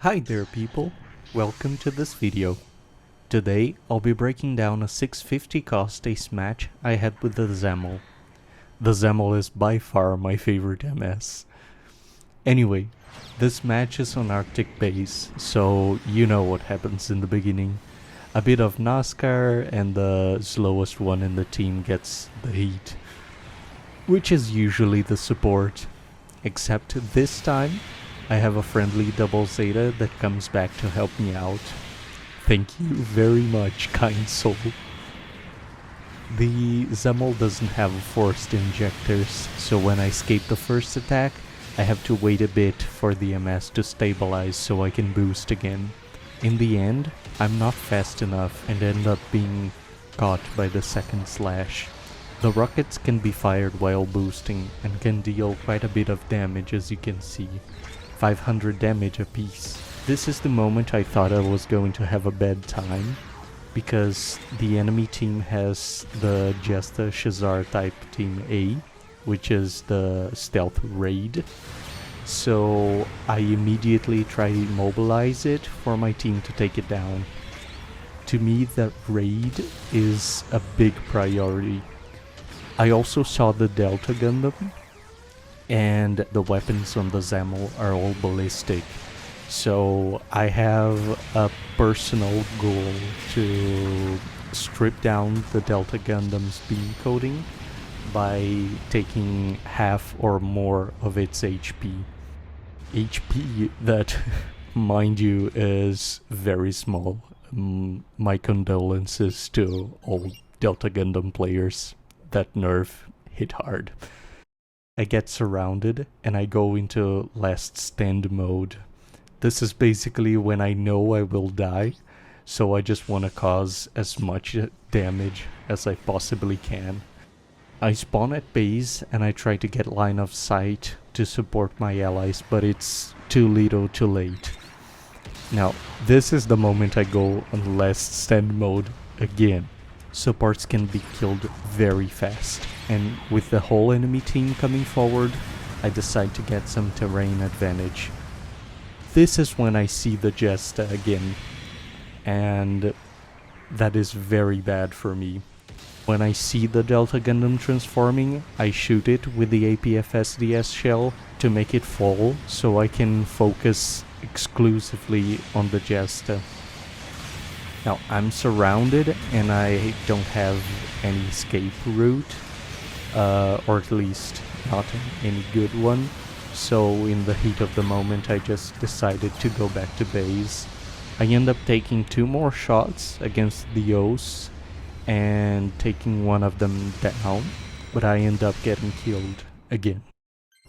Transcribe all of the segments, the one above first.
Hi there people, welcome to this video. Today I'll be breaking down a 650 cost ace match I had with the Xamel. The Xamel is by far my favorite MS. Anyway, this match is on Arctic base, so you know what happens in the beginning. A bit of NASCAR and the slowest one in the team gets the heat, which is usually the support. Except this time, I have a friendly double Zeta that comes back to help me out. Thank you very much, kind soul. The Xamel doesn't have forced injectors, so when I escape the first attack, I have to wait a bit for the MS to stabilize so I can boost again. In the end, I'm not fast enough and end up being caught by the second slash. The rockets can be fired while boosting and can deal quite a bit of damage, as you can see. 500 damage apiece. This is the moment I thought I was going to have a bad time, because the enemy team has the Jesta Shazar type team A, which is the stealth raid. So I immediately try to immobilize it for my team to take it down. To me, that raid is a big priority. I also saw the Delta Gundam, and the weapons on the Xamel are all ballistic. So I have a personal goal to strip down the Delta Gundam's beam coating by taking half or more of its HP. HP that, mind you, is very small. My condolences to all Delta Gundam players. That nerf hit hard. I get surrounded and I go into last stand mode. This is basically when I know I will die, so I just want to cause as much damage as I possibly can. I spawn at base and I try to get line of sight to support my allies, but it's too little too late. Now, this is the moment I go on last stand mode again. Supports can be killed very fast, and with the whole enemy team coming forward, I decide to get some terrain advantage. This is when I see the Jesta again, and that is very bad for me. When I see the Delta Gundam transforming, I shoot it with the APF-SDS shell to make it fall, so I can focus exclusively on the Jesta. Now, I'm surrounded and I don't have any escape route, or at least not any good one. So in the heat of the moment, I just decided to go back to base. I end up taking 2 more shots against the O's and taking one of them down, but I end up getting killed again.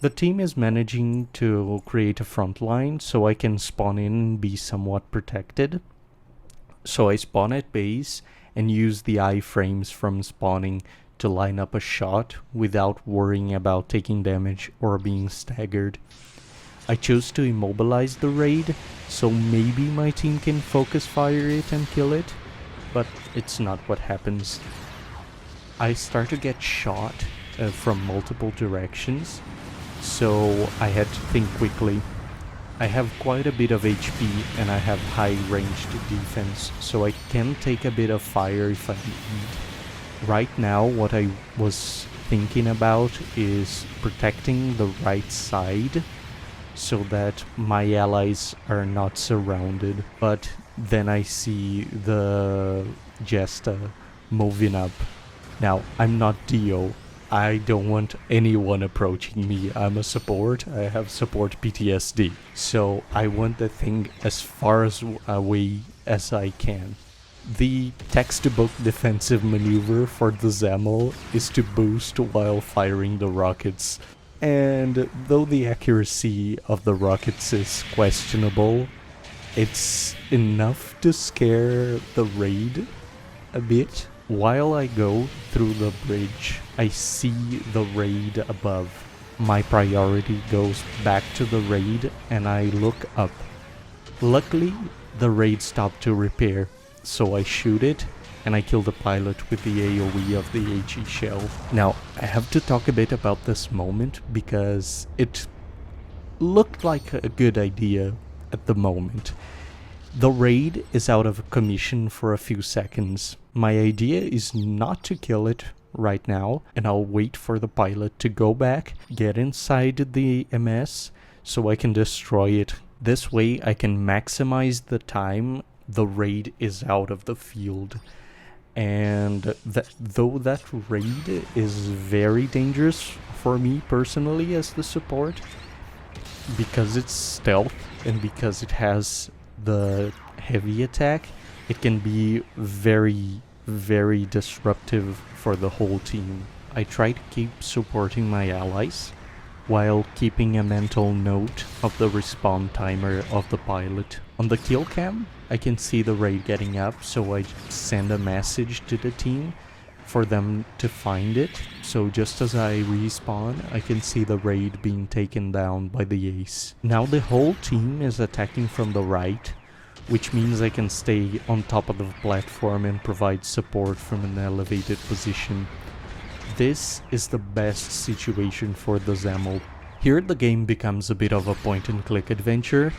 The team is managing to create a front line so I can spawn in and be somewhat protected. So I spawn at base and use the iframes from spawning to line up a shot without worrying about taking damage or being staggered. I chose to immobilize the raid, so maybe my team can focus fire it and kill it, but it's not what happens. I start to get shot from multiple directions, so I had to think quickly. I have quite a bit of HP and I have high ranged defense, so I can take a bit of fire if I need. Right now, what I was thinking about is protecting the right side so that my allies are not surrounded. But then I see the Jesta moving up. Now, I'm not Dio. I don't want anyone approaching me. I'm a support. I have support PTSD. So I want the thing as far away as I can. The textbook defensive maneuver for the Xamel is to boost while firing the rockets. And though the accuracy of the rockets is questionable, it's enough to scare the raid a bit. While I go through the bridge, I see the raid above. My priority goes back to the raid and I look up. Luckily, the raid stopped to repair, so I shoot it and I kill the pilot with the AoE of the HE shell. Now, I have to talk a bit about this moment because it looked like a good idea at the moment. The raid is out of commission for a few seconds. My idea is not to kill it right now, and I'll wait for the pilot to go back, get inside the MS, so I can destroy it. This way I can maximize the time the raid is out of the field. And though that raid is very dangerous for me personally as the support, because it's stealth and because it has the heavy attack, it can be very, very disruptive for the whole team. I try to keep supporting my allies while keeping a mental note of the respawn timer of the pilot. On the kill cam, I can see the raid getting up, so I send a message to the team for them to find it. So just as I respawn, I can see the raid being taken down by the ace. Now the whole team is attacking from the right, which means I can stay on top of the platform and provide support from an elevated position. This is the best situation for the Xamel. Here the game becomes a bit of a point-and-click adventure,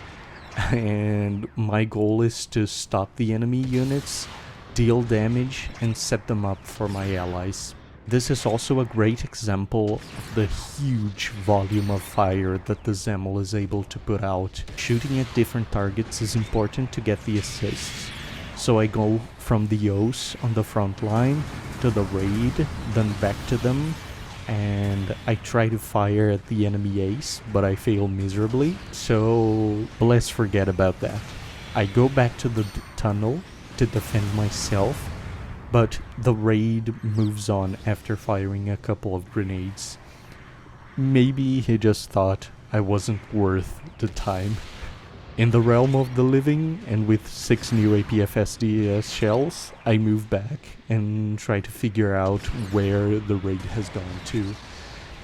and my goal is to stop the enemy units, deal damage, and set them up for my allies. This is also a great example of the huge volume of fire that the Xamel is able to put out. Shooting at different targets is important to get the assists. So I go from the O's on the front line to the raid, then back to them, and I try to fire at the enemy ace, but I fail miserably, so let's forget about that. I go back to the tunnel to defend myself, but the raid moves on after firing a couple of grenades. Maybe he just thought I wasn't worth the time. In the realm of the living, and with 6 new APFSDS shells, I move back and try to figure out where the raid has gone to,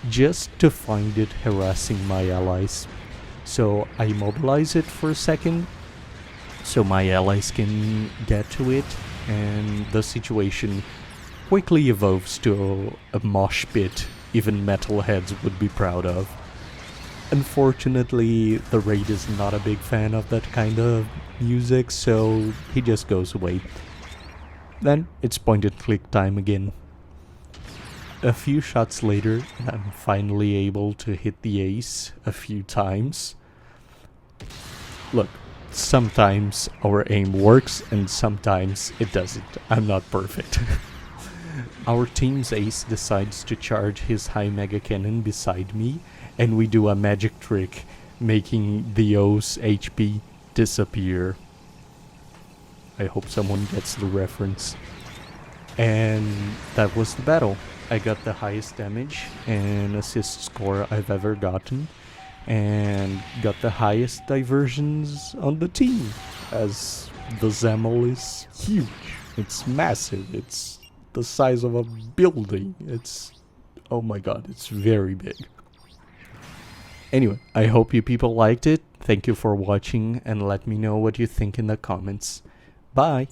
just to find it harassing my allies. So I mobilize it for a second, so my allies can get to it, and the situation quickly evolves to a mosh pit even metalheads would be proud of. Unfortunately, the raid is not a big fan of that kind of music, so he just goes away. Then it's point-and-click time again. A few shots later, I'm finally able to hit the ace a few times. Look, sometimes our aim works and sometimes it doesn't. I'm not perfect. Our team's ace decides to charge his high mega cannon beside me, and we do a magic trick, making the O's HP disappear. I hope someone gets the reference. And that was the battle. I got the highest damage and assist score I've ever gotten, and got the highest diversions on the team, as the Xamel is huge. It's massive. It's the size of a building. It's... oh my god, it's very big. Anyway, I hope you people liked it. Thank you for watching, and let me know what you think in the comments. Bye!